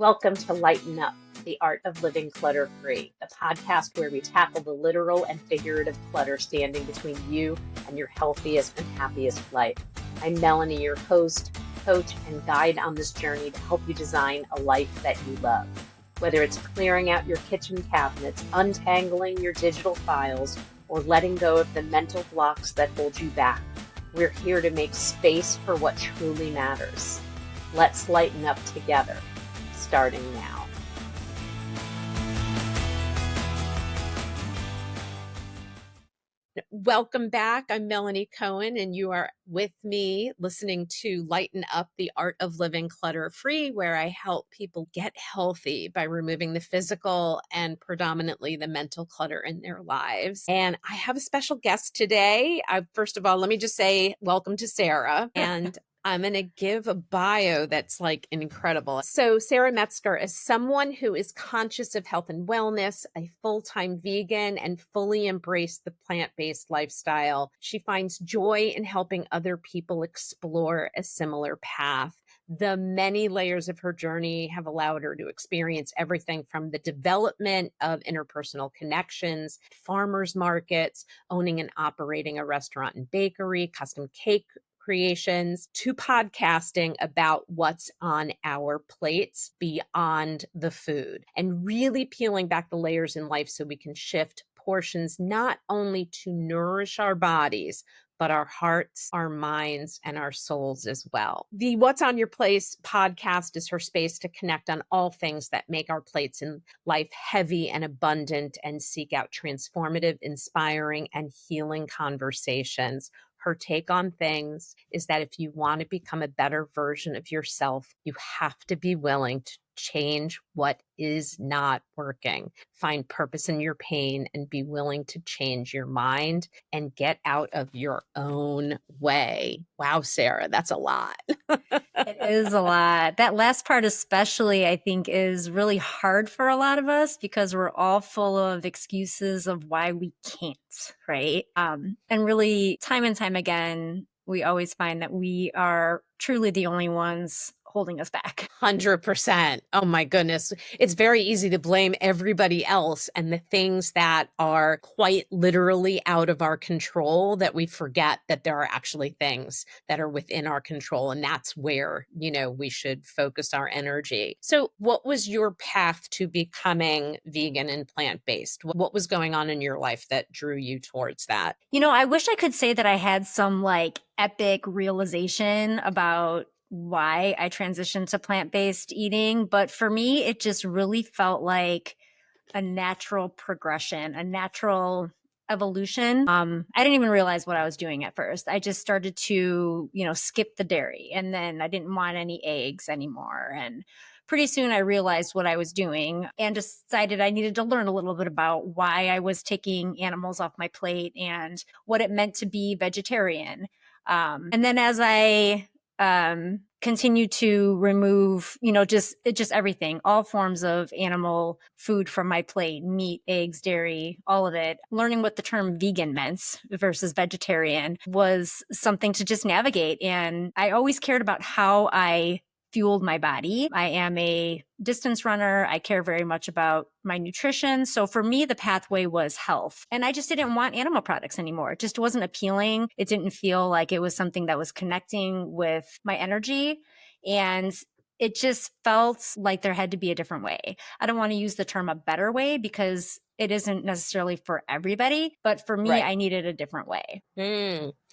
Welcome to Lighten Up, the art of living clutter-free, a podcast where we tackle the literal and figurative clutter standing between you and your healthiest and happiest life. I'm Melanie, your host, coach, and guide on this journey to help you design a life that you love. Whether it's clearing out your kitchen cabinets, untangling your digital files, or letting go of the mental blocks that hold you back, we're here to make space for what truly matters. Let's lighten up together, starting now. Welcome back. I'm Melanie Cohen, and you are with me listening to Lighten Up, the art of living clutter-free, where I help people get healthy by removing the physical and predominantly the mental clutter in their lives. And I have a special guest today. First of all, let me just say welcome to Sarah. And I'm going to give a bio that's like incredible. So Sarah Metzger is someone who is conscious of health and wellness, a full-time vegan, and fully embraced the plant-based lifestyle. She finds joy in helping other people explore a similar path. The many layers of her journey have allowed her to experience everything from the development of interpersonal connections, farmers markets, owning and operating a restaurant and bakery, custom cake creations, to podcasting about what's on our plates beyond the food, and really peeling back the layers in life so we can shift portions not only to nourish our bodies, but our hearts, our minds, and our souls as well. The What's on Your Plate podcast is her space to connect on all things that make our plates in life heavy and abundant, and seek out transformative, inspiring, and healing conversations. Her take on things is that if you want to become a better version of yourself, you have to be willing to change what is not working. Find purpose in your pain and be willing to change your mind and get out of your own way. Wow, Sarah, that's a lot. It is a lot. That last part especially, I think, is really hard for a lot of us because we're all full of excuses of why we can't, right? And really, time and time again, we always find that we are truly the only ones holding us back. 100%. Oh my goodness. It's very easy to blame everybody else and the things that are quite literally out of our control, that we forget that there are actually things that are within our control. And that's where, we should focus our energy. So what was your path to becoming vegan and plant-based? What was going on in your life that drew you towards that? I wish I could say that I had some epic realization about why I transitioned to plant-based eating. But for me, it just really felt like a natural progression, a natural evolution. I didn't even realize what I was doing at first. I just started to, skip the dairy, and then I didn't want any eggs anymore. And pretty soon I realized what I was doing and decided I needed to learn a little bit about why I was taking animals off my plate and what it meant to be vegetarian. And then as I continue to remove, just everything, all forms of animal food from my plate, meat, eggs, dairy, all of it. Learning what the term vegan meant versus vegetarian was something to just navigate. And I always cared about how I fueled my body. I am a distance runner. I care very much about my nutrition. So for me, the pathway was health. And I just didn't want animal products anymore. It just wasn't appealing. It didn't feel like it was something that was connecting with my energy. And it just felt like there had to be a different way. I don't want to use the term a better way because it isn't necessarily for everybody, but for me, Right. I needed a different way.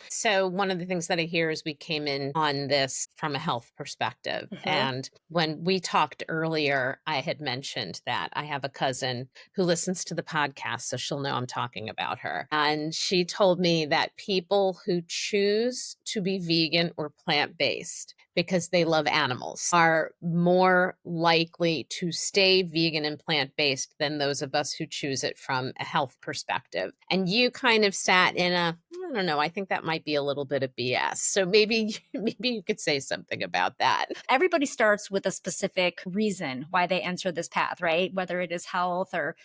So one of the things that I hear is we came in on this from a health perspective. And when we talked earlier, I had mentioned that I have a cousin who listens to the podcast, so she'll know I'm talking about her. And she told me that people who choose to be vegan or plant-based because they love animals are more likely to stay vegan and plant-based than those of us who choose it from a health perspective. And you kind of sat in I don't know, I think that might be a little bit of BS. So maybe you could say something about that. Everybody starts with a specific reason why they enter this path, right? Whether it is health or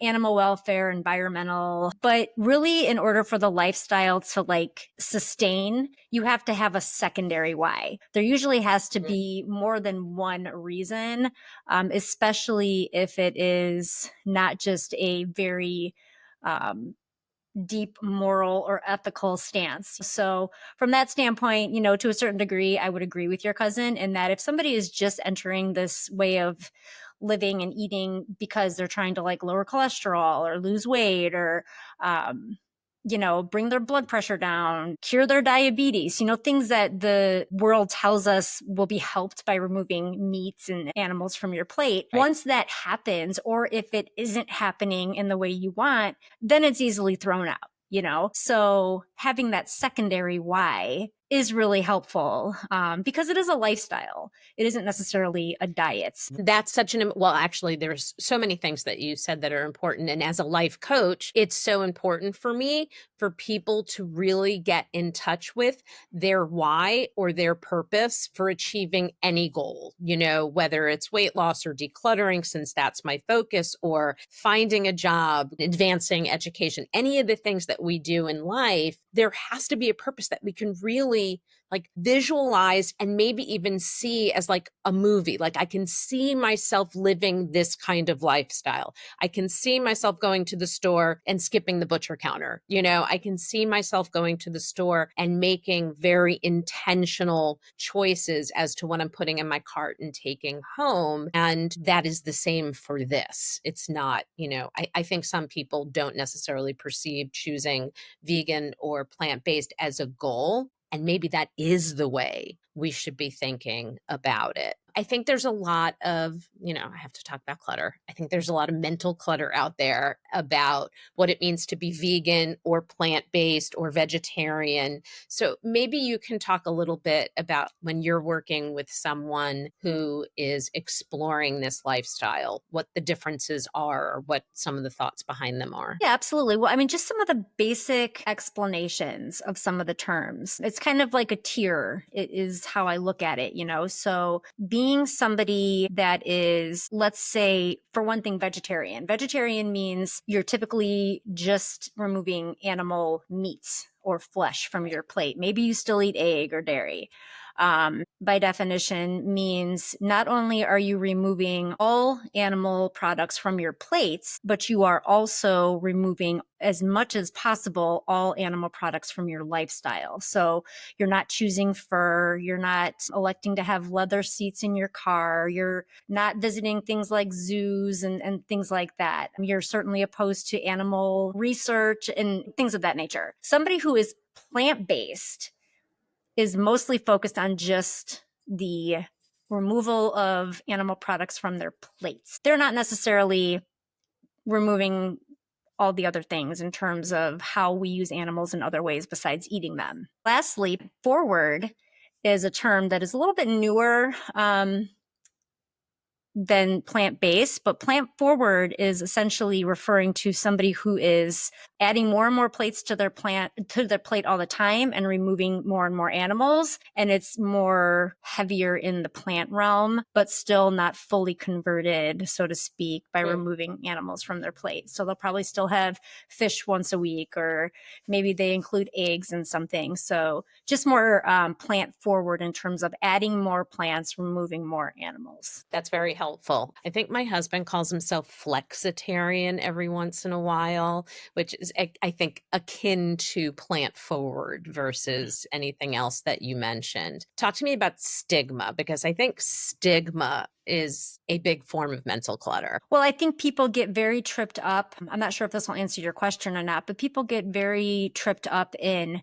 animal welfare, environmental. But really, in order for the lifestyle to like sustain, you have to have a secondary why. There usually has to be more than one reason, especially if it is not just a very um, deep moral or ethical stance. So, from that standpoint, to a certain degree, I would agree with your cousin in that if somebody is just entering this way of living and eating because they're trying to like lower cholesterol or lose weight or, bring their blood pressure down, cure their diabetes, things that the world tells us will be helped by removing meats and animals from your plate. Right. Once that happens, or if it isn't happening in the way you want, then it's easily thrown out. So having that secondary why is really helpful because it is a lifestyle. It isn't necessarily a diet. That's such well, actually, there's so many things that you said that are important. And as a life coach, it's so important for me for people to really get in touch with their why or their purpose for achieving any goal, whether it's weight loss or decluttering, since that's my focus, or finding a job, advancing education, any of the things that we do in life, there has to be a purpose that we can really like visualize and maybe even see as like a movie. Like I can see myself living this kind of lifestyle. I can see myself going to the store and skipping the butcher counter. I can see myself going to the store and making very intentional choices as to what I'm putting in my cart and taking home. And that is the same for this. It's not, I think some people don't necessarily perceive choosing vegan or plant-based as a goal. And maybe that is the way we should be thinking about it. I think there's a lot of, I have to talk about clutter. I think there's a lot of mental clutter out there about what it means to be vegan or plant-based or vegetarian. So maybe you can talk a little bit about when you're working with someone who is exploring this lifestyle, what the differences are or what some of the thoughts behind them are. Yeah, absolutely. Well, I mean, just some of the basic explanations of some of the terms. It's kind of like a tier, it is how I look at it. So, being somebody that is, let's say, for one thing, vegetarian. Vegetarian means you're typically just removing animal meats or flesh from your plate. Maybe you still eat egg or dairy. By definition, means not only are you removing all animal products from your plates, but you are also removing as much as possible all animal products from your lifestyle. So you're not choosing fur, you're not electing to have leather seats in your car, you're not visiting things like zoos and things like that. You're certainly opposed to animal research and things of that nature. Somebody who is plant based is mostly focused on just the removal of animal products from their plates. They're not necessarily removing all the other things in terms of how we use animals in other ways besides eating them. Lastly, forward is a term that is a little bit newer than plant-based, but plant forward is essentially referring to somebody who is adding more and more plates to their plate all the time and removing more and more animals. And it's more heavier in the plant realm, but still not fully converted, so to speak, by removing animals from their plate. So they'll probably still have fish once a week, or maybe they include eggs and something. So just more plant forward in terms of adding more plants, removing more animals. That's very helpful. I think my husband calls himself flexitarian every once in a while, which is, I think, akin to plant forward versus anything else that you mentioned. Talk to me about stigma, because I think stigma is a big form of mental clutter. Well, I think people get very tripped up. I'm not sure if this will answer your question or not, but people get very tripped up in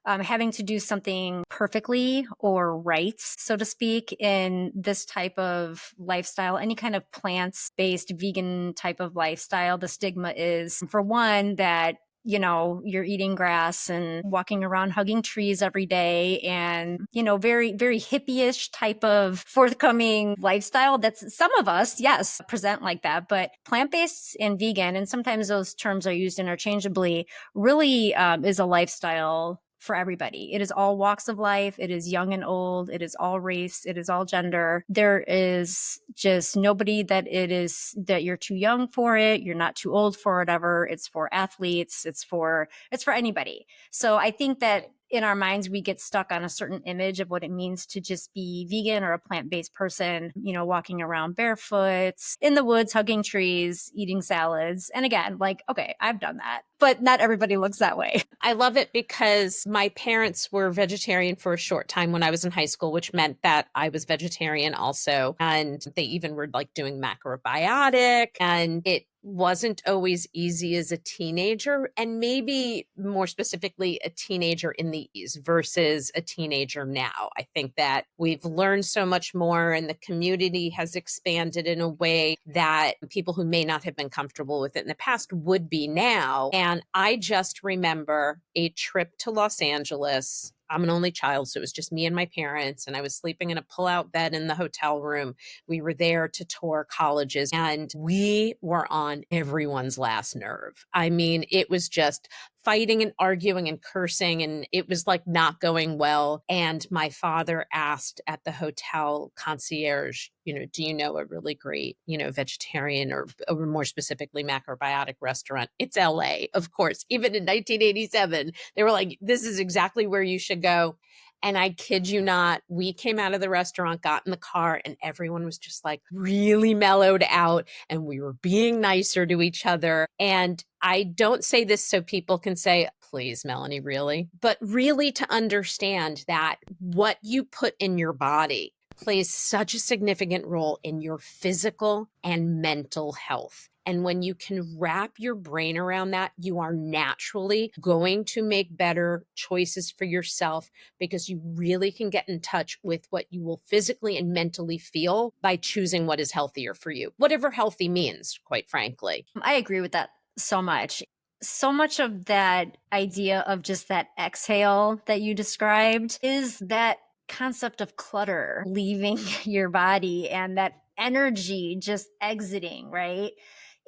having to do something perfectly or right, so to speak, in this type of lifestyle, any kind of plants-based vegan type of lifestyle. The stigma is, for one, that you're eating grass and walking around hugging trees every day and, very, very hippie-ish type of forthcoming lifestyle. That's some of us, yes, present like that, but plant-based and vegan, and sometimes those terms are used interchangeably, really is a lifestyle for everybody. It is all walks of life. It is young and old. It is all race. It is all gender. There is just nobody that it is that you're too young for it. You're not too old for whatever. It's for athletes. It's for anybody. So I think that in our minds, we get stuck on a certain image of what it means to just be vegan or a plant-based person, walking around barefoot in the woods, hugging trees, eating salads. And again, like, okay, I've done that, but not everybody looks that way. I love it because my parents were vegetarian for a short time when I was in high school, which meant that I was vegetarian also. And they even were like doing macrobiotic, and it wasn't always easy as a teenager, and maybe more specifically a teenager in the East versus a teenager now. I think that we've learned so much more and the community has expanded in a way that people who may not have been comfortable with it in the past would be now. And I just remember a trip to Los Angeles. I'm an only child, so it was just me and my parents, and I was sleeping in a pull-out bed in the hotel room. We were there to tour colleges, and we were on everyone's last nerve. I mean, it was just fighting and arguing and cursing, and it was like not going well. And my father asked at the hotel concierge, do you know a really great, vegetarian or more specifically macrobiotic restaurant? It's LA, of course. Even in 1987, they were like, this is exactly where you should go. And I kid you not, we came out of the restaurant, got in the car, and everyone was just like really mellowed out, and we were being nicer to each other. And I don't say this so people can say, please, Melanie, really, but really to understand that what you put in your body plays such a significant role in your physical and mental health. And when you can wrap your brain around that, you are naturally going to make better choices for yourself, because you really can get in touch with what you will physically and mentally feel by choosing what is healthier for you, whatever healthy means, quite frankly. I agree with that so much. So much of that idea of just that exhale that you described is that concept of clutter leaving your body and that energy just exiting, right?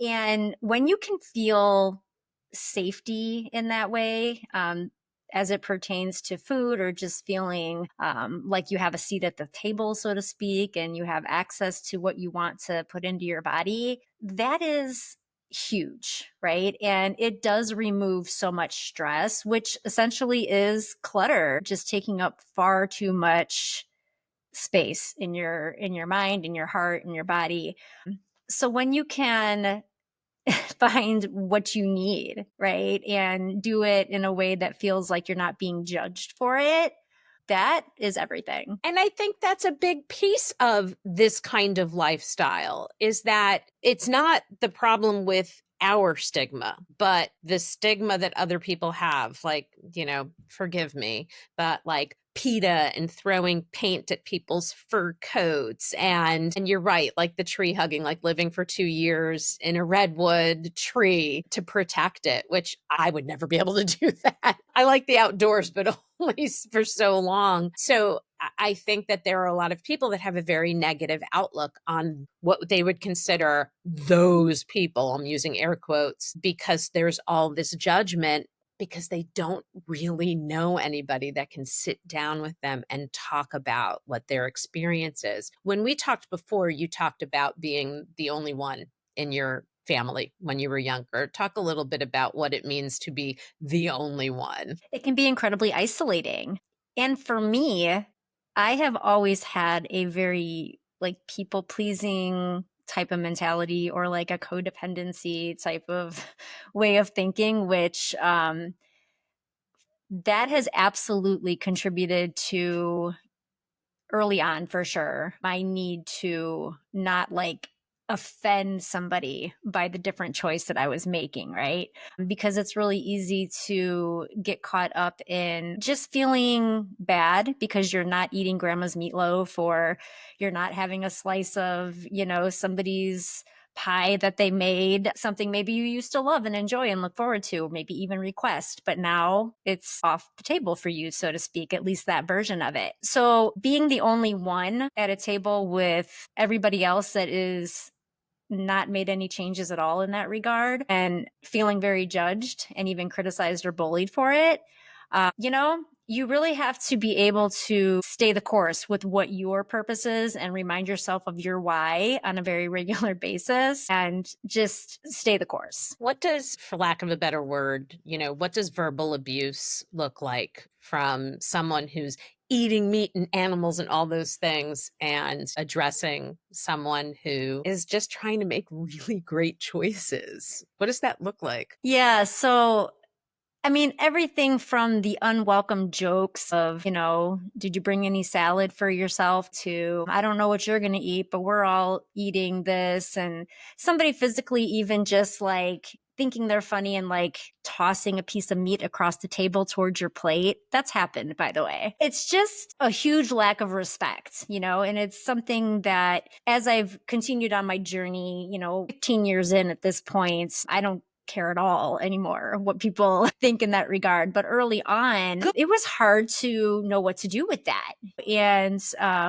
And when you can feel safety in that way, as it pertains to food, or just feeling like you have a seat at the table, so to speak, and you have access to what you want to put into your body, that is huge, right? And it does remove so much stress, which essentially is clutter, just taking up far too much space in your mind, in your heart, in your body. So when you can find what you need, right? And do it in a way that feels like you're not being judged for it, that is everything. And I think that's a big piece of this kind of lifestyle, is that it's not the problem with our stigma, but the stigma that other people have, like, forgive me, but like PETA and throwing paint at people's fur coats. And you're right, like the tree hugging, like living for 2 years in a redwood tree to protect it, which I would never be able to do that. I like the outdoors, but only for so long. So I think that there are a lot of people that have a very negative outlook on what they would consider those people. I'm using air quotes because there's all this judgment, because they don't really know anybody that can sit down with them and talk about what their experience is. When we talked before, you talked about being the only one in your family when you were younger. Talk a little bit about what it means to be the only one. It can be incredibly isolating. And for me, I have always had a very like people pleasing type of mentality, or like a codependency type of way of thinking, which that has absolutely contributed to, early on for sure, my need to not like offend somebody by the different choice that I was making, right? Because it's really easy to get caught up in just feeling bad because you're not eating grandma's meatloaf, or you're not having a slice of, somebody's pie that they made, something maybe you used to love and enjoy and look forward to, maybe even request, but now it's off the table for you, so to speak, at least that version of it. So being the only one at a table with everybody else that is not made any changes at all in that regard, and feeling very judged and even criticized or bullied for it, You really have to be able to stay the course with what your purpose is and remind yourself of your why on a very regular basis and just stay the course. What does, for lack of a better word, what does verbal abuse look like from someone who's eating meat and animals and all those things and addressing someone who is just trying to make really great choices? What does that look like? Yeah. So I mean, everything from the unwelcome jokes of, did you bring any salad for yourself to, I don't know what you're going to eat, but we're all eating this. And somebody physically even just like thinking they're funny and like tossing a piece of meat across the table towards your plate. That's happened, by the way. It's just a huge lack of respect, and it's something that as I've continued on my journey, 15 years in at this point, I don't care at all anymore what people think in that regard. But early on, it was hard to know what to do with that. And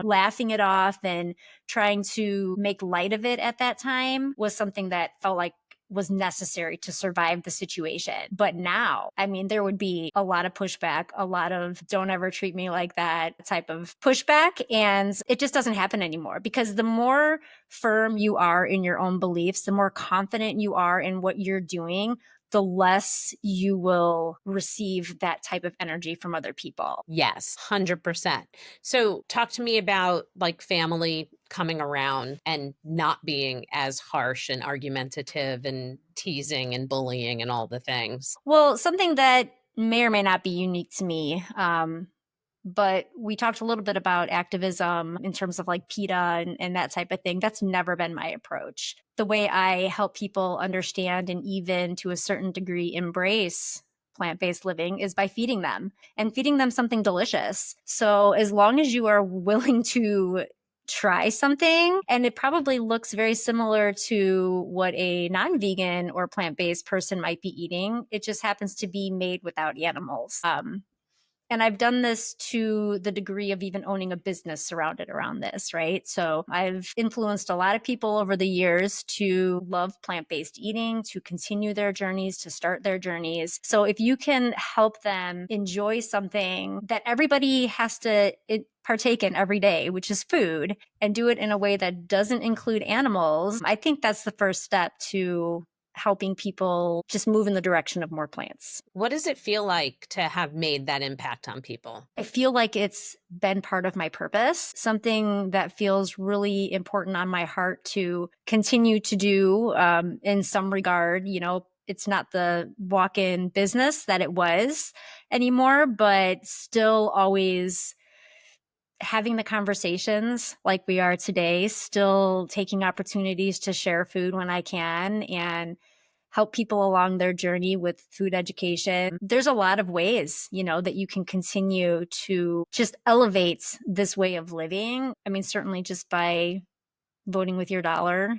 laughing it off and trying to make light of it at that time was something that felt like was necessary to survive the situation. But now, I mean, there would be a lot of pushback, a lot of don't ever treat me like that type of pushback. And it just doesn't happen anymore because the more firm you are in your own beliefs, the more confident you are in what you're doing, the less you will receive that type of energy from other people. Yes, 100%. So talk to me about like family coming around and not being as harsh and argumentative and teasing and bullying and all the things. Well, something that may or may not be unique to me, but we talked a little bit about activism in terms of like PETA and that type of thing. That's never been my approach. The way I help people understand and even to a certain degree embrace plant based living is by feeding them and feeding them something delicious. So as long as you are willing to try something, and it probably looks very similar to what a non vegan or plant based person might be eating, it just happens to be made without animals. And I've done this to the degree of even owning a business surrounded around this, right? So I've influenced a lot of people over the years to love plant based eating, to continue their journeys, to start their journeys. So if you can help them enjoy something that everybody has to partake in every day, which is food, and do it in a way that doesn't include animals, I think that's the first step to helping people just move in the direction of more plants. What does it feel like to have made that impact on people? I feel like it's been part of my purpose, something that feels really important on my heart to continue to do in some regard. It's not the walk in business that it was anymore, but still always having the conversations like we are today, still taking opportunities to share food when I can and help people along their journey with food education. There's a lot of ways, that you can continue to just elevate this way of living. I mean, certainly just by voting with your dollar,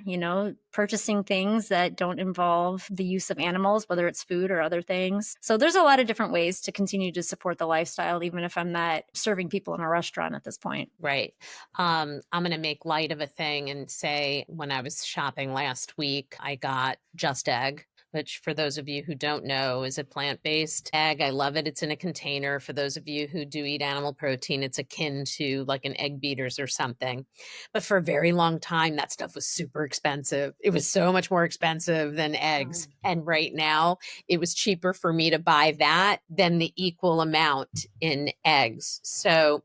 purchasing things that don't involve the use of animals, whether it's food or other things. So there's a lot of different ways to continue to support the lifestyle, even if I'm not serving people in a restaurant at this point. Right. I'm going to make light of a thing and say when I was shopping last week, I got Just Egg, which for those of you who don't know is a plant-based egg. I love it. It's in a container. For those of you who do eat animal protein, it's akin to like an Egg Beaters or something. But for a very long time, that stuff was super expensive. It was so much more expensive than eggs. And right now, it was cheaper for me to buy that than the equal amount in eggs. So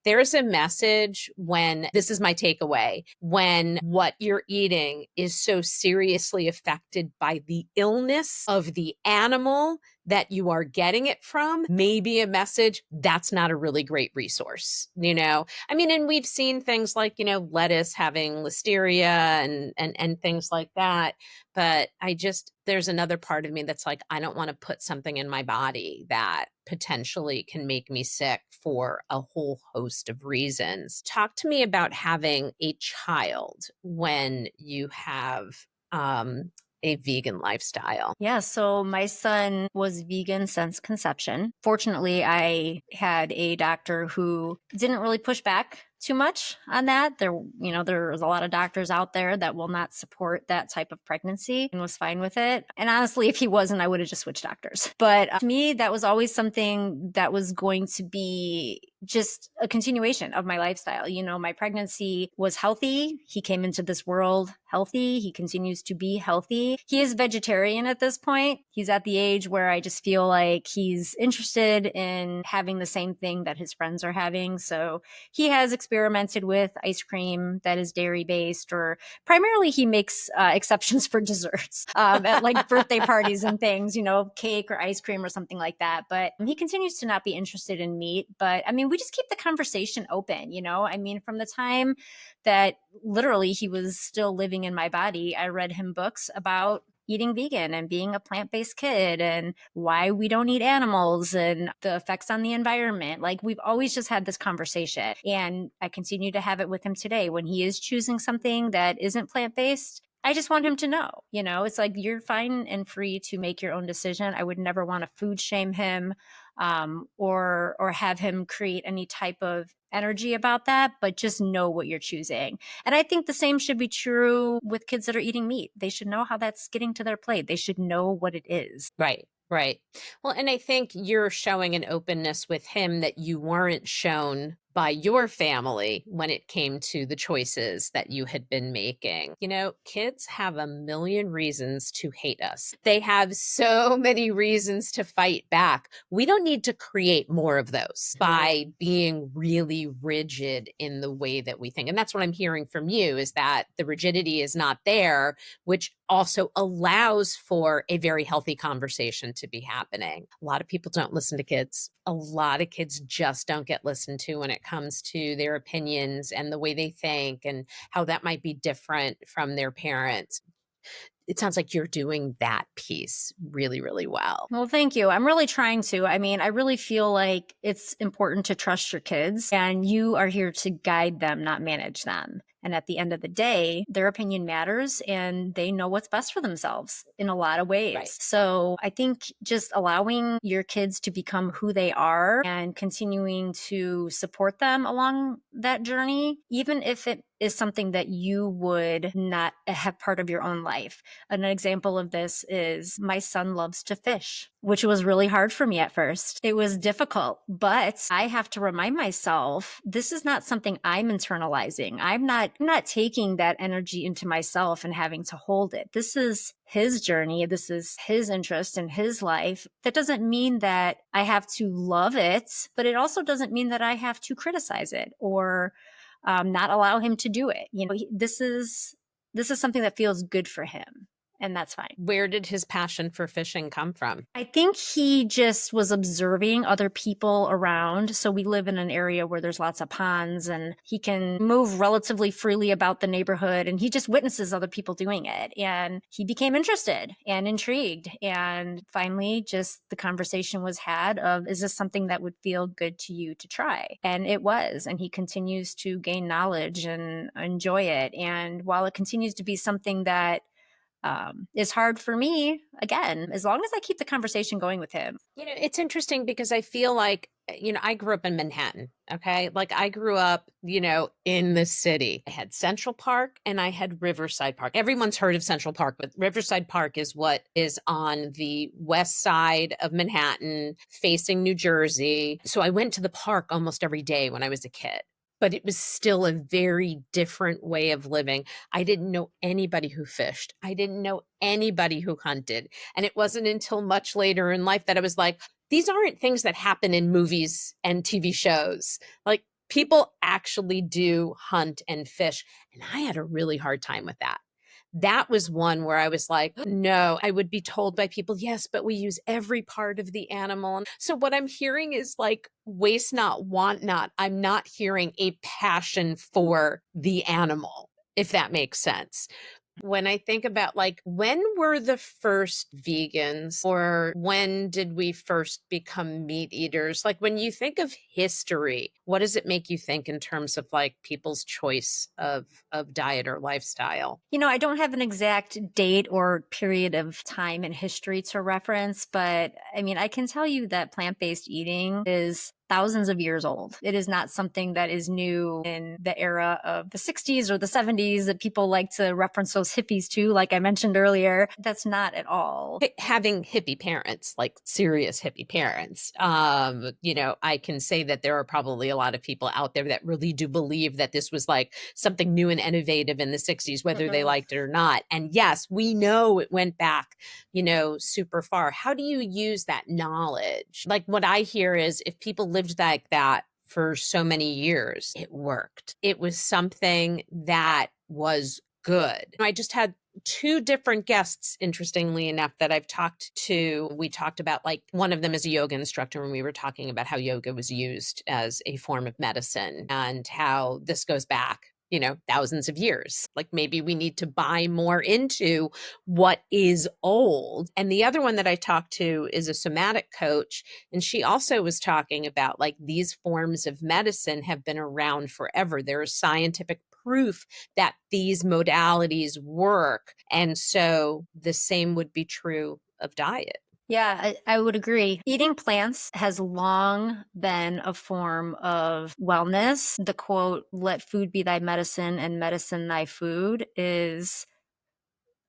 there is a message when this is my takeaway when what you're eating is so seriously affected by the illness of the animal that you are getting it from, maybe a message that's not a really great resource. I mean, and we've seen things like, lettuce having listeria and things like that. But there's another part of me that's like, I don't want to put something in my body that potentially can make me sick for a whole host of reasons. Talk to me about having a child when you have a vegan lifestyle. Yeah, so my son was vegan since conception. Fortunately, I had a doctor who didn't really push back too much on that. There's a lot of doctors out there that will not support that type of pregnancy and was fine with it. And honestly, if he wasn't, I would have just switched doctors. But to me, that was always something that was going to be just a continuation of my lifestyle. My pregnancy was healthy. He came into this world healthy. He continues to be healthy. He is vegetarian at this point. He's at the age where I just feel like he's interested in having the same thing that his friends are having. So he has experimented with ice cream that is dairy based, or primarily he makes exceptions for desserts at like birthday parties and things, cake or ice cream or something like that. But he continues to not be interested in meat. But I mean, we just keep the conversation open, I mean, from the time that literally he was still living in my body, I read him books about eating vegan and being a plant-based kid and why we don't eat animals and the effects on the environment. Like, we've always just had this conversation, and I continue to have it with him today. When he is choosing something that isn't plant-based, I just want him to know, it's like, you're fine and free to make your own decision. I would never want to food shame him, or have him create any type of energy about that, but just know what you're choosing. And I think the same should be true with kids that are eating meat. They should know how that's getting to their plate. They should know what it is. Right, right. Well, and I think you're showing an openness with him that you weren't shown by your family when it came to the choices that you had been making. Kids have a million reasons to hate us. They have so many reasons to fight back. We don't need to create more of those by being really rigid in the way that we think. And that's what I'm hearing from you, is that the rigidity is not there, which also allows for a very healthy conversation to be happening. A lot of people don't listen to kids. A lot of kids just don't get listened to when it comes to their opinions and the way they think and how that might be different from their parents. It sounds like you're doing that piece really, really well. Well, thank you. I'm really trying to. I mean, I really feel like it's important to trust your kids, and you are here to guide them, not manage them. And at the end of the day, their opinion matters, and they know what's best for themselves in a lot of Right. ways. So I think just allowing your kids to become who they are and continuing to support them along that journey, even if it is something that you would not have part of your own life. An example of this is my son loves to fish, which was really hard for me at first. It was difficult, but I have to remind myself, this is not something I'm internalizing. I'm not taking that energy into myself and having to hold it. This is his journey. This is his interest in his life. That doesn't mean that I have to love it, but it also doesn't mean that I have to criticize it or not allow him to do it. This is something that feels good for him, and that's fine. Where did his passion for fishing come from? I think he just was observing other people around. So we live in an area where there's lots of ponds, and he can move relatively freely about the neighborhood, and he just witnesses other people doing it. And he became interested and intrigued. And finally, just the conversation was had of, is this something that would feel good to you to try? And it was. And he continues to gain knowledge and enjoy it. And while it continues to be something that is hard for me, again, as long as I keep the conversation going with him. It's interesting because I feel like, I grew up in Manhattan. Okay. Like, I grew up, in the city. I had Central Park and I had Riverside Park. Everyone's heard of Central Park, but Riverside Park is what is on the west side of Manhattan facing New Jersey. So I went to the park almost every day when I was a kid. But it was still a very different way of living. I didn't know anybody who fished. I didn't know anybody who hunted. And it wasn't until much later in life that I was like, these aren't things that happen in movies and TV shows. Like, people actually do hunt and fish. And I had a really hard time with that. That was one where I was like, no, I would be told by people, yes, but we use every part of the animal. And so what I'm hearing is like, waste not, want not. I'm not hearing a passion for the animal, if that makes sense. When I think about, like, when were the first vegans, or when did we first become meat eaters? Like, when you think of history, what does it make you think in terms of like people's choice of diet or lifestyle? I don't have an exact date or period of time in history to reference, but I mean, I can tell you that plant based eating is thousands of years old. It is not something that is new in the era of the 60s or the 70s that people like to reference those hippies to, like I mentioned earlier. That's not at all. Having hippie parents, like serious hippie parents, I can say that there are probably a lot of people out there that really do believe that this was like something new and innovative in the 60s, whether they Mhm. liked it or not. And yes, we know it went back, super far. How do you use that knowledge? Like what I hear is if people lived like that for so many years, it worked. It was something that was good. I just had two different guests, interestingly enough, that I've talked to. We talked about, like, one of them is a yoga instructor, and we were talking about how yoga was used as a form of medicine and how this goes back, thousands of years. Like maybe we need to buy more into what is old. And the other one that I talked to is a somatic coach. And she also was talking about like these forms of medicine have been around forever. There is scientific proof that these modalities work. And so the same would be true of diet. Yeah, I would agree. Eating plants has long been a form of wellness. The quote, let food be thy medicine and medicine thy food, is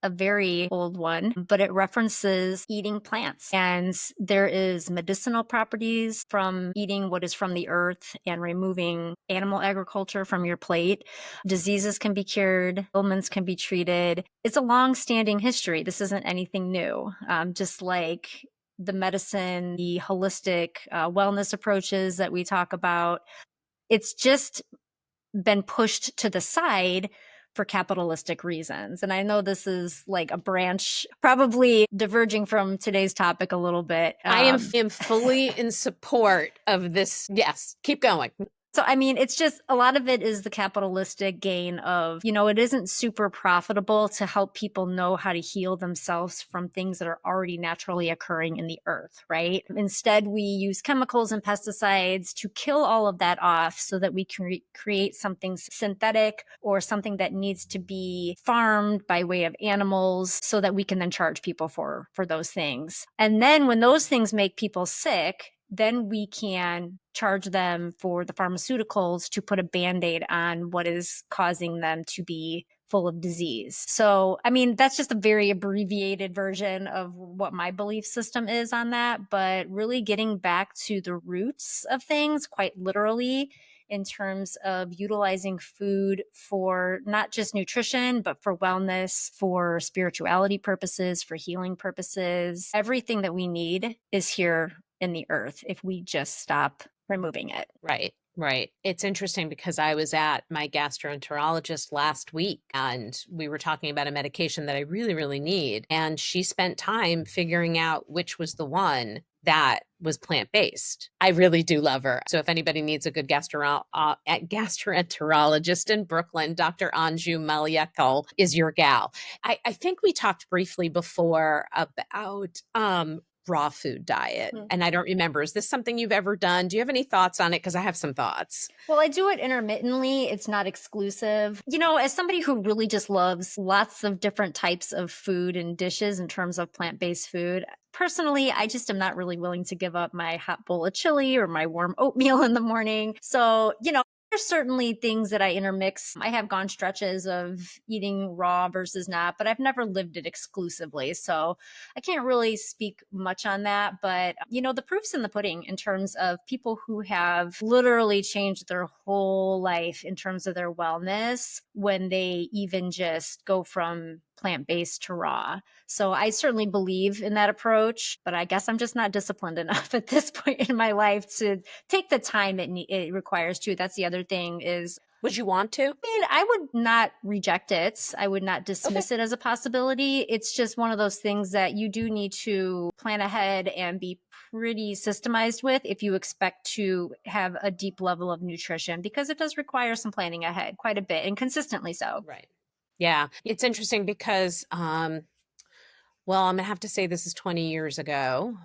a very old one, but it references eating plants. And there is medicinal properties from eating what is from the earth and removing animal agriculture from your plate. Diseases can be cured, ailments can be treated. It's a long-standing history. This isn't anything new. Just like the medicine, the holistic wellness approaches that we talk about, it's just been pushed to the side for capitalistic reasons. And I know this is like a branch, probably diverging from today's topic a little bit. I am fully in support of this. Yes, keep going. So, I mean, it's just a lot of it is the capitalistic gain of, it isn't super profitable to help people know how to heal themselves from things that are already naturally occurring in the earth, right? Instead, we use chemicals and pesticides to kill all of that off so that we can create something synthetic or something that needs to be farmed by way of animals so that we can then charge people for those things. And then when those things make people sick, then we can charge them for the pharmaceuticals to put a band-aid on what is causing them to be full of disease. So, I mean, that's just a very abbreviated version of what my belief system is on that, but really getting back to the roots of things, quite literally, in terms of utilizing food for not just nutrition, but for wellness, for spirituality purposes, for healing purposes. Everything that we need is here in the earth if we just stop removing it. Right, right. It's interesting because I was at my gastroenterologist last week and we were talking about a medication that I really, really need. And she spent time figuring out which was the one that was plant-based. I really do love her. So if anybody needs a good gastroenterologist in Brooklyn, Dr. Anju Maliekal is your gal. I think we talked briefly before about raw food diet. Mm. And I don't remember, is this something you've ever done? Do you have any thoughts on it? Because I have some thoughts. Well, I do it intermittently. It's not exclusive. As somebody who really just loves lots of different types of food and dishes in terms of plant-based food, personally, I just am not really willing to give up my hot bowl of chili or my warm oatmeal in the morning. So, there's certainly things that I intermix. I have gone stretches of eating raw versus not, but I've never lived it exclusively. So I can't really speak much on that. But, the proof's in the pudding in terms of people who have literally changed their whole life in terms of their wellness when they even just go from plant based to raw. So I certainly believe in that approach, but I guess I'm just not disciplined enough at this point in my life to take the time it requires to. That's the other thing is, Would you want to? I mean, I would not reject it. I would not Okay. dismiss it as a possibility. It's just one of those things that you do need to plan ahead and be pretty systemized with if you expect to have a deep level of nutrition, because it does require some planning ahead quite a bit and consistently so. Right. Yeah. It's interesting because Well, I'm gonna have to say this is 20 years ago,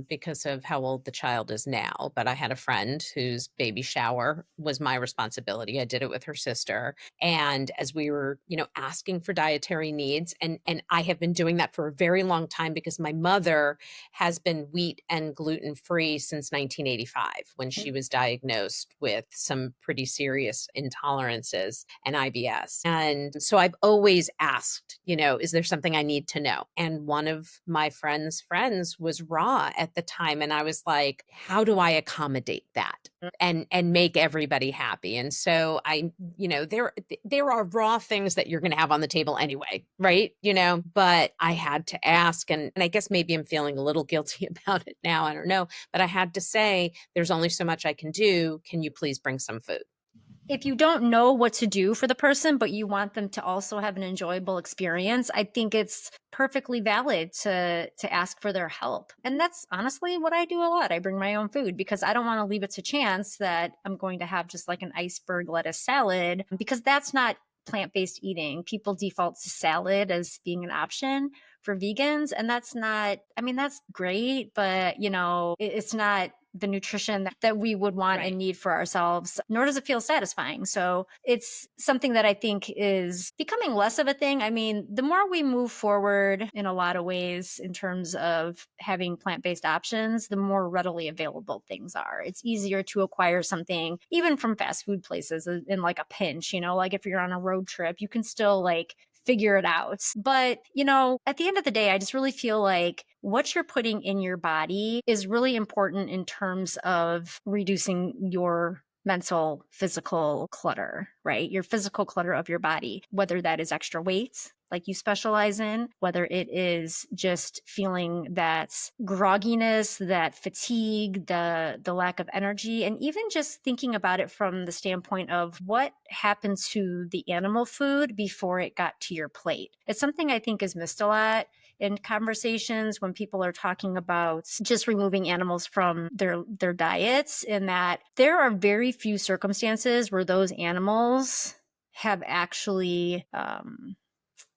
because of how old the child is now. But I had a friend whose baby shower was my responsibility. I did it with her sister. And as we were, asking for dietary needs, and I have been doing that for a very long time because my mother has been wheat and gluten-free since 1985 when she was diagnosed with some pretty serious intolerances and IBS. And so I've always asked, is there something I need to know? And one of my friend's friends was raw at the time. And I was like, how do I accommodate that? And make everybody happy. And so there are raw things that you're going to have on the table anyway, right? But I had to ask, and I guess maybe I'm feeling a little guilty about it now. I don't know, but I had to say, there's only so much I can do. Can you please bring some food? If you don't know what to do for the person, but you want them to also have an enjoyable experience, I think it's perfectly valid to ask for their help. And that's honestly what I do a lot. I bring my own food because I don't want to leave it to chance that I'm going to have just like an iceberg lettuce salad, because that's not plant-based eating. People default to salad as being an option for vegans, and that's not, I mean, that's great, but it's not the nutrition that we would want and Right. need for ourselves, nor does it feel satisfying. So it's something that I think is becoming less of a thing. I mean, the more we move forward in a lot of ways in terms of having plant-based options, the more readily available things are. It's easier to acquire something, even from fast food places, in like a pinch, like if you're on a road trip, you can still like figure it out. But, at the end of the day, I just really feel like what you're putting in your body is really important in terms of reducing your mental, physical clutter, right? Your physical clutter of your body, whether that is extra weight, like you specialize in, whether it is just feeling that grogginess, that fatigue, the lack of energy, and even just thinking about it from the standpoint of what happened to the animal food before it got to your plate. It's something I think is missed a lot in conversations when people are talking about just removing animals from their diets, in that there are very few circumstances where those animals have actually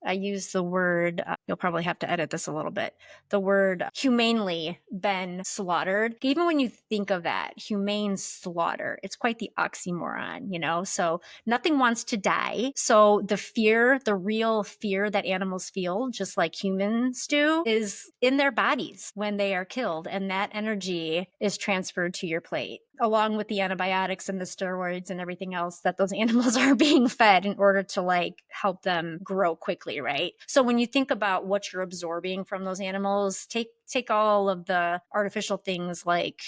I use the word, you'll probably have to edit this a little bit, the word humanely been slaughtered. Even when you think of that, humane slaughter, it's quite the oxymoron. So nothing wants to die. So the fear, the real fear that animals feel, just like humans do, is in their bodies when they are killed. And that energy is transferred to your plate, along with the antibiotics and the steroids and everything else that those animals are being fed in order to like help them grow quickly, right? So when you think about what you're absorbing from those animals, take all of the artificial things like,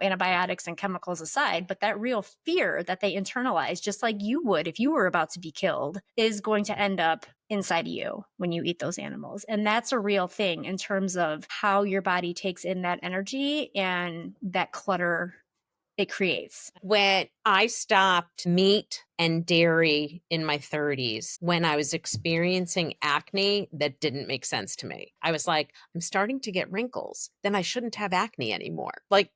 antibiotics and chemicals aside, but that real fear that they internalize, just like you would if you were about to be killed, is going to end up inside of you when you eat those animals. And that's a real thing in terms of how your body takes in that energy and that clutter it creates. When I stopped meat and dairy in my 30s, when I was experiencing acne, that didn't make sense to me. I was like, I'm starting to get wrinkles. Then I shouldn't have acne anymore. Like,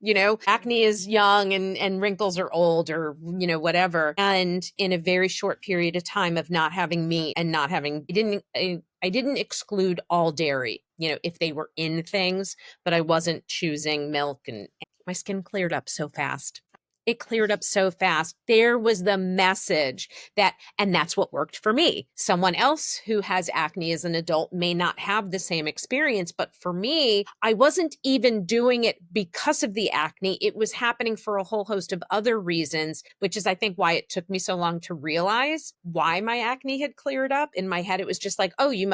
acne is young and wrinkles are old, or, whatever. And in a very short period of time of not having meat and not having, I didn't exclude all dairy, if they were in things, but I wasn't choosing milk, and my skin cleared up so fast. It cleared up so fast. There was the message and that's what worked for me. Someone else who has acne as an adult may not have the same experience, but for me, I wasn't even doing it because of the acne. It was happening for a whole host of other reasons, which is, I think, why it took me so long to realize why my acne had cleared up. In my head, it was just like, oh, you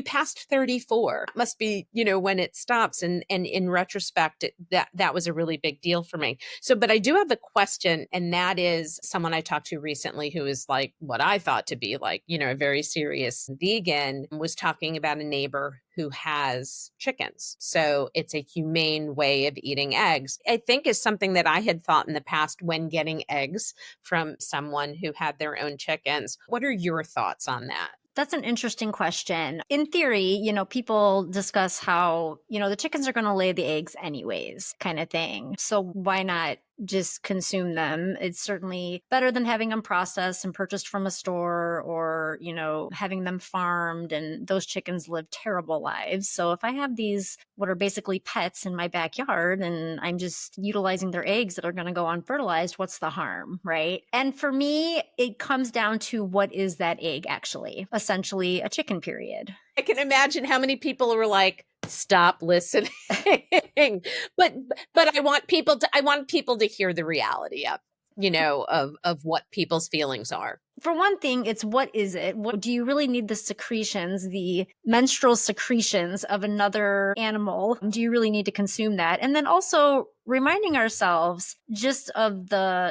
passed 34. It must be, when it stops. And in retrospect, that was a really big deal for me. So, but I do have a question, and that is someone I talked to recently who is like what I thought to be like, a very serious vegan, was talking about a neighbor who has chickens. So it's a humane way of eating eggs. I think is something that I had thought in the past when getting eggs from someone who had their own chickens. What are your thoughts on that? That's an interesting question. In theory, people discuss how, the chickens are going to lay the eggs anyways, kind of thing. So why not just consume them. It's certainly better than having them processed and purchased from a store, or, having them farmed, and those chickens live terrible lives. So if I have these, what are basically pets in my backyard, and I'm just utilizing their eggs that are going to go unfertilized, what's the harm, right? And for me, it comes down to, what is that egg actually? Essentially a chicken, period. I can imagine how many people were like, stop listening. but I want people to hear the reality of what people's feelings are. For one thing, it's, what is it? What do you really need? The secretions, the menstrual secretions of another animal? Do you really need to consume that? And then also reminding ourselves just of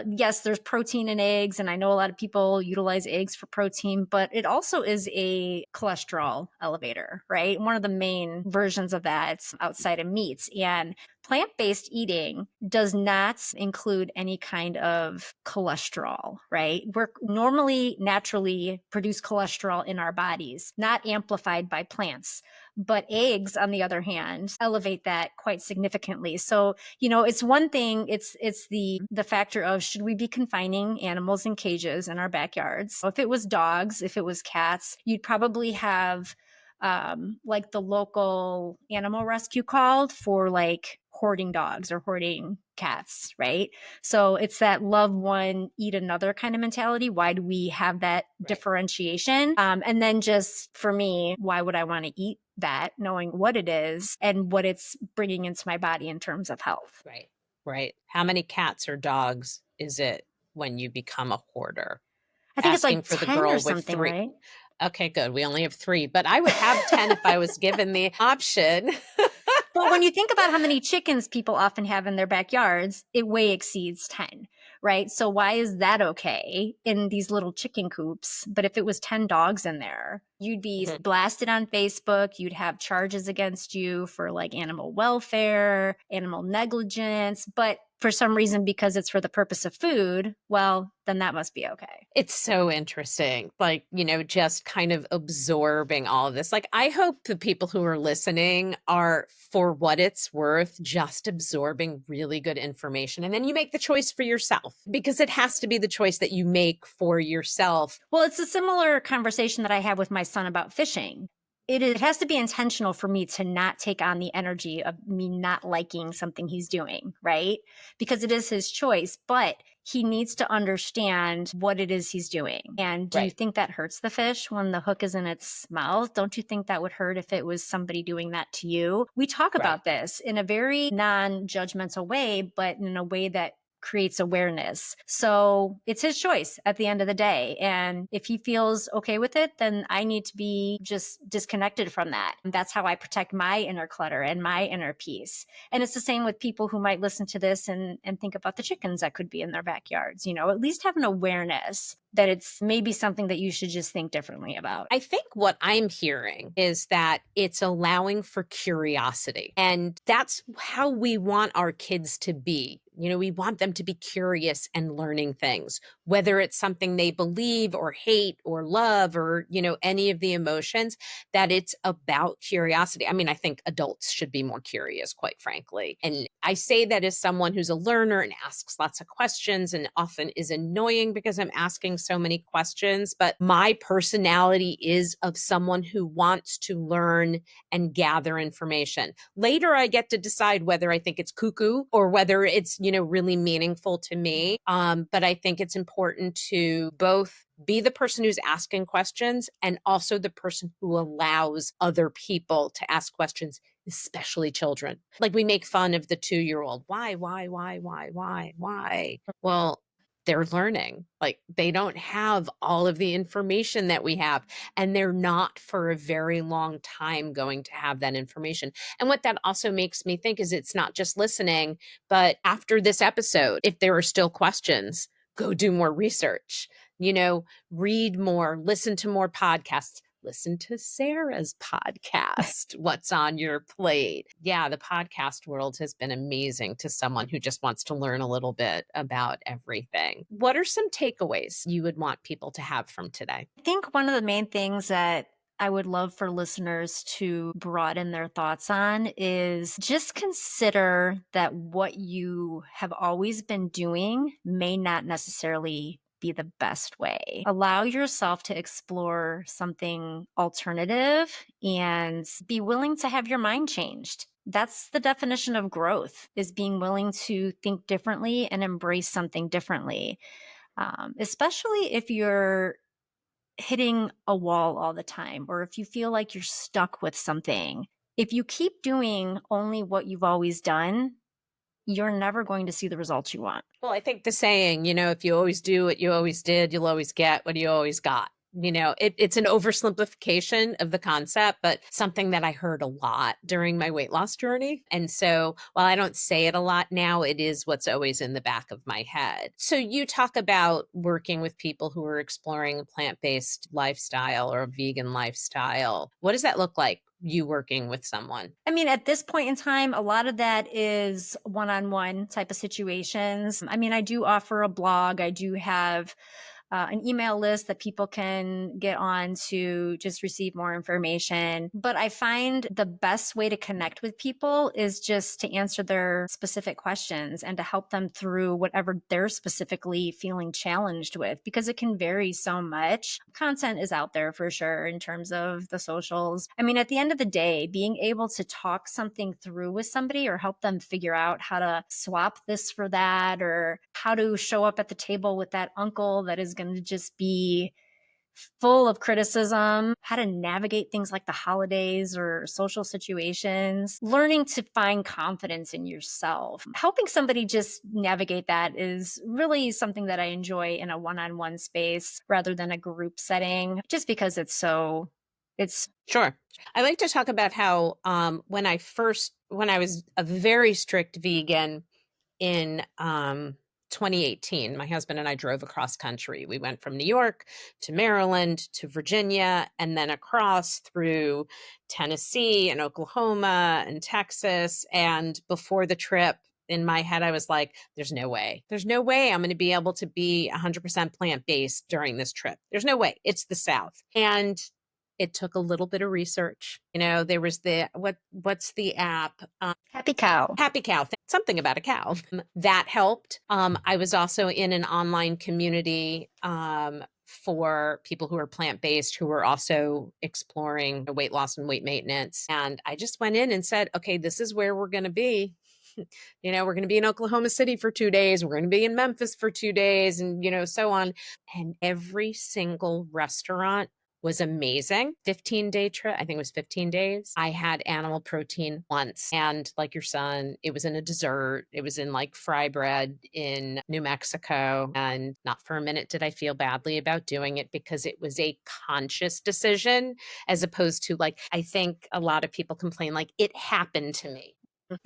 yes, there's protein in eggs. And I know a lot of people utilize eggs for protein, but it also is a cholesterol elevator, right? One of the main versions of that outside of meats. And plant-based eating does not include any kind of cholesterol, right? We're normally naturally produce cholesterol in our bodies, not amplified by plants. But eggs, on the other hand, elevate that quite significantly. So, it's one thing, it's the factor of, should we be confining animals in cages in our backyards? So if it was dogs, if it was cats, you'd probably have like the local animal rescue called for like hoarding dogs or hoarding cats, right? So it's that love one, eat another kind of mentality. Why do we have that differentiation? And then just for me, why would I want to eat that, knowing what it is and what it's bringing into my body in terms of health? Right. Right. How many cats or dogs is it when you become a hoarder? I think it's like Asking for the 10 or girl with something, 3. right? Okay, good. We only have 3, but I would have 10 if I was given the option. But when you think about how many chickens people often have in their backyards, it way exceeds 10, right? So why is that okay in these little chicken coops? But if it was 10 dogs in there, you'd be Mhm. blasted on Facebook. You'd have charges against you for like animal welfare, animal negligence. But for some reason, because it's for the purpose of food, well, then that must be okay. It's so interesting, like, just kind of absorbing all of this. Like, I hope the people who are listening are, for what it's worth, just absorbing really good information. And then you make the choice for yourself, because it has to be the choice that you make for yourself. Well, it's a similar conversation that I had with my son about fishing. It has to be intentional for me to not take on the energy of me not liking something he's doing, right? Because it is his choice, but he needs to understand what it is he's doing. And do you Right. think that hurts the fish when the hook is in its mouth? Don't you think that would hurt if it was somebody doing that to you? We talk Right. about this in a very non judgmental way, but in a way that creates awareness. So it's his choice at the end of the day. And if he feels okay with it, then I need to be just disconnected from that. And that's how I protect my inner clutter and my inner peace. And it's the same with people who might listen to this and think about the chickens that could be in their backyards, at least have an awareness that it's maybe something that you should just think differently about. I think what I'm hearing is that it's allowing for curiosity. And that's how we want our kids to be. We want them to be curious and learning things, whether it's something they believe or hate or love or, any of the emotions, that it's about curiosity. I mean, I think adults should be more curious, quite frankly. And I say that as someone who's a learner and asks lots of questions and often is annoying because I'm asking so many questions. But my personality is of someone who wants to learn and gather information. Later, I get to decide whether I think it's cuckoo or whether it's, really meaningful to me. But I think it's important to both be the person who's asking questions and also the person who allows other people to ask questions, especially children. Like, we make fun of the 2-year-old. Why? Well, they're learning. Like, they don't have all of the information that we have, and they're not for a very long time going to have that information. And what that also makes me think is, it's not just listening, but after this episode, if there are still questions, go do more research, read more, listen to more podcasts. Listen to Sarah's podcast, What's on Your Plate? Yeah, the podcast world has been amazing to someone who just wants to learn a little bit about everything. What are some takeaways you would want people to have from today? I think one of the main things that I would love for listeners to broaden their thoughts on is just consider that what you have always been doing may not necessarily be the best way. Allow yourself to explore something alternative and be willing to have your mind changed. That's the definition of growth, is being willing to think differently and embrace something differently. Especially if you're hitting a wall all the time, or if you feel like you're stuck with something. If you keep doing only what you've always done, you're never going to see the results you want. Well, I think the saying, if you always do what you always did, you'll always get what you always got. It's an oversimplification of the concept, but something that I heard a lot during my weight loss journey. And so while I don't say it a lot now, it is what's always in the back of my head. So you talk about working with people who are exploring a plant-based lifestyle or a vegan lifestyle. What does that look like? You working with someone? I mean, at this point in time, a lot of that is one-on-one type of situations. I mean, I do offer a blog. I do have an email list that people can get on to just receive more information. But I find the best way to connect with people is just to answer their specific questions and to help them through whatever they're specifically feeling challenged with, because it can vary so much. Content is out there for sure in terms of the socials. I mean, at the end of the day, being able to talk something through with somebody or help them figure out how to swap this for that, or how to show up at the table with that uncle that is going to just be full of criticism, how to navigate things like the holidays or social situations, learning to find confidence in yourself. Helping somebody just navigate that is really something that I enjoy in a one-on-one space rather than a group setting, just because it's Sure. I like to talk about how when I was a very strict vegan in 2018, my husband and I drove across country. We went from New York to Maryland to Virginia and then across through Tennessee and Oklahoma and Texas. And before the trip, in my head, I was like, there's no way. There's no way I'm going to be able to be 100% plant based during this trip. There's no way. It's the South. And it took a little bit of research. There was what's the app? Happy Cow. Happy Cow, something about a cow. That helped. I was also in an online community for people who are plant-based who were also exploring weight loss and weight maintenance. And I just went in and said, okay, this is where we're going to be. We're going to be in Oklahoma City for 2 days. We're going to be in Memphis for 2 days and, so on. And every single restaurant was amazing. 15-day trip. I think it was 15 days. I had animal protein once. And like your son, it was in a dessert. It was in like fry bread in New Mexico. And not for a minute did I feel badly about doing it, because it was a conscious decision, as opposed to, like, I think a lot of people complain, like, it happened to me.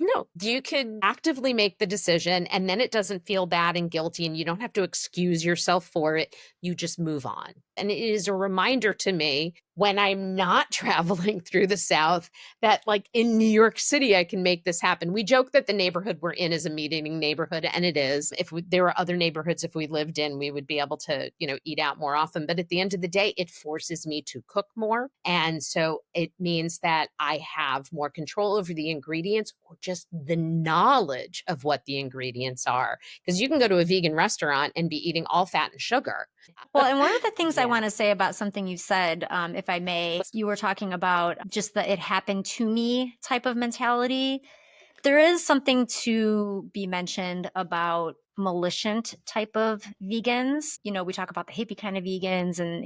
No, you could actively make the decision, and then it doesn't feel bad and guilty, and you don't have to excuse yourself for it. You just move on. And it is a reminder to me, when I'm not traveling through the South, that, like, in New York City, I can make this happen. We joke that the neighborhood we're in is a meat eating neighborhood, and it is. If there were other neighborhoods, if we lived in, we would be able to, eat out more often. But at the end of the day, it forces me to cook more. And so it means that I have more control over the ingredients, or just the knowledge of what the ingredients are. Because you can go to a vegan restaurant and be eating all fat and sugar. Well, and one of the things I Yeah. want to say about something you said, if I may, you were talking about just the it happened to me type of mentality. There is something to be mentioned about militant type of vegans. We talk about the hippie kind of vegans and,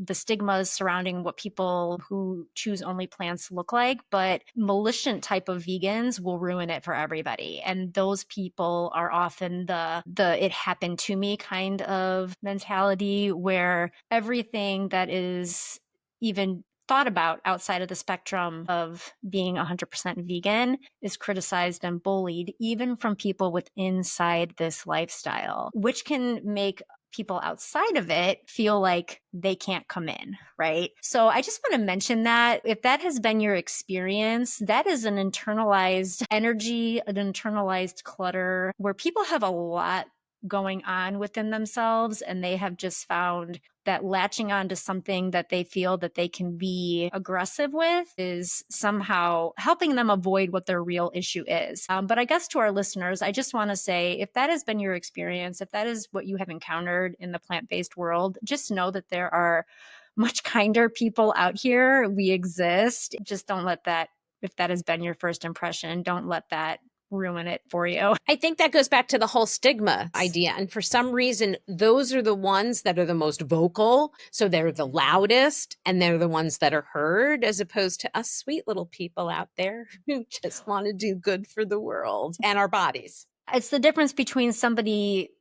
the stigmas surrounding what people who choose only plants look like. But militant type of vegans will ruin it for everybody. And those people are often the it happened to me kind of mentality, where everything that is even thought about outside of the spectrum of being 100% vegan is criticized and bullied, even from people with inside this lifestyle, which can make people outside of it feel like they can't come in, right? So I just want to mention that if that has been your experience, that is an internalized energy, an internalized clutter where people have a lot going on within themselves, and they have just found that latching on to something that they feel that they can be aggressive with is somehow helping them avoid what their real issue is. But I guess to our listeners, I just want to say, if that has been your experience, if that is what you have encountered in the plant-based world, just know that there are much kinder people out here. We exist. Just don't let that, if that has been your first impression, don't let that ruin it for you. I think that goes back to the whole stigma idea. And for some reason, those are the ones that are the most vocal. So they're the loudest and they're the ones that are heard, as opposed to us sweet little people out there who just want to do good for the world and our bodies. It's the difference between somebody,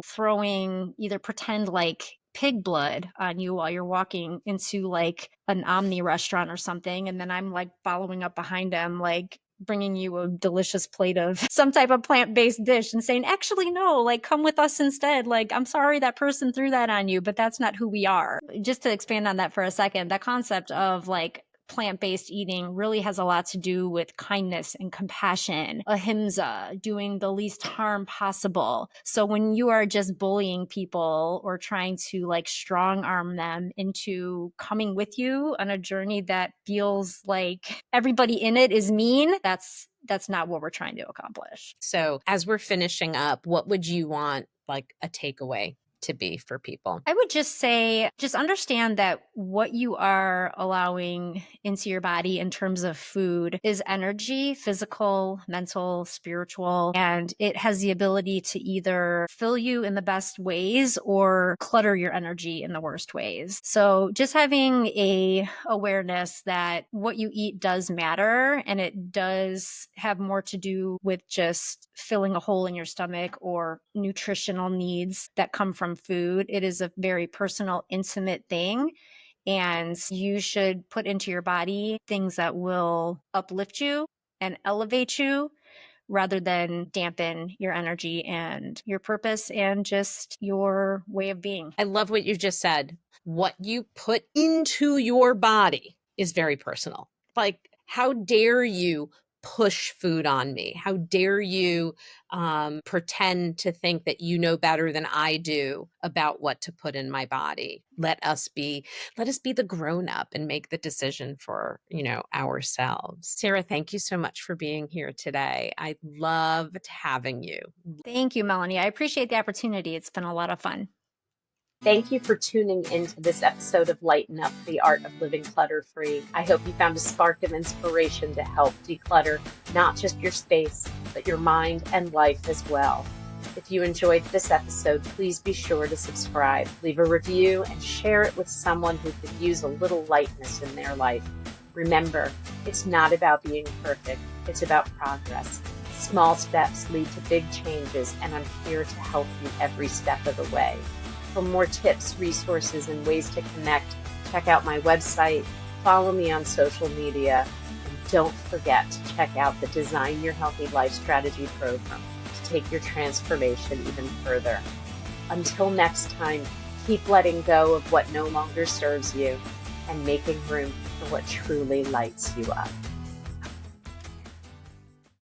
throwing either pretend like pig blood on you while you're walking into like an Omni restaurant or something. And then I'm like following up behind them, like bringing you a delicious plate of some type of plant-based dish and saying, actually, no, like come with us instead. Like, I'm sorry that person threw that on you, but that's not who we are. Just to expand on that for a second, that concept of like plant-based eating really has a lot to do with kindness and compassion, ahimsa, doing the least harm possible. So when you are just bullying people or trying to like strong arm them into coming with you on a journey that feels like everybody in it is mean, that's not what we're trying to accomplish. So as we're finishing up, what would you want like a takeaway to be for people? I would just say, just understand that what you are allowing into your body in terms of food is energy, physical, mental, spiritual, and it has the ability to either fill you in the best ways or clutter your energy in the worst ways. So just having a awareness that what you eat does matter, and it does have more to do with just filling a hole in your stomach or nutritional needs that come from food. It is a very personal, intimate thing. And you should put into your body things that will uplift you and elevate you rather than dampen your energy and your purpose and just your way of being. I love what you just said. What you put into your body is very personal. Like, how dare you push food on me? How dare you pretend to think that you know better than I do about what to put in my body? Let us be the grown up and make the decision for, ourselves. Sarah, thank you so much for being here today. I loved having you. Thank you, Melanie. I appreciate the opportunity. It's been a lot of fun. Thank you for tuning into this episode of Lighten Up, the Art of Living Clutter-Free. I hope you found a spark of inspiration to help declutter not just your space, but your mind and life as well. If you enjoyed this episode, please be sure to subscribe, leave a review, and share it with someone who could use a little lightness in their life. Remember, it's not about being perfect, it's about progress. Small steps lead to big changes, and I'm here to help you every step of the way. For more tips, resources, and ways to connect, check out my website, follow me on social media, and don't forget to check out the Design Your Healthy Life Strategy program to take your transformation even further. Until next time, keep letting go of what no longer serves you and making room for what truly lights you up.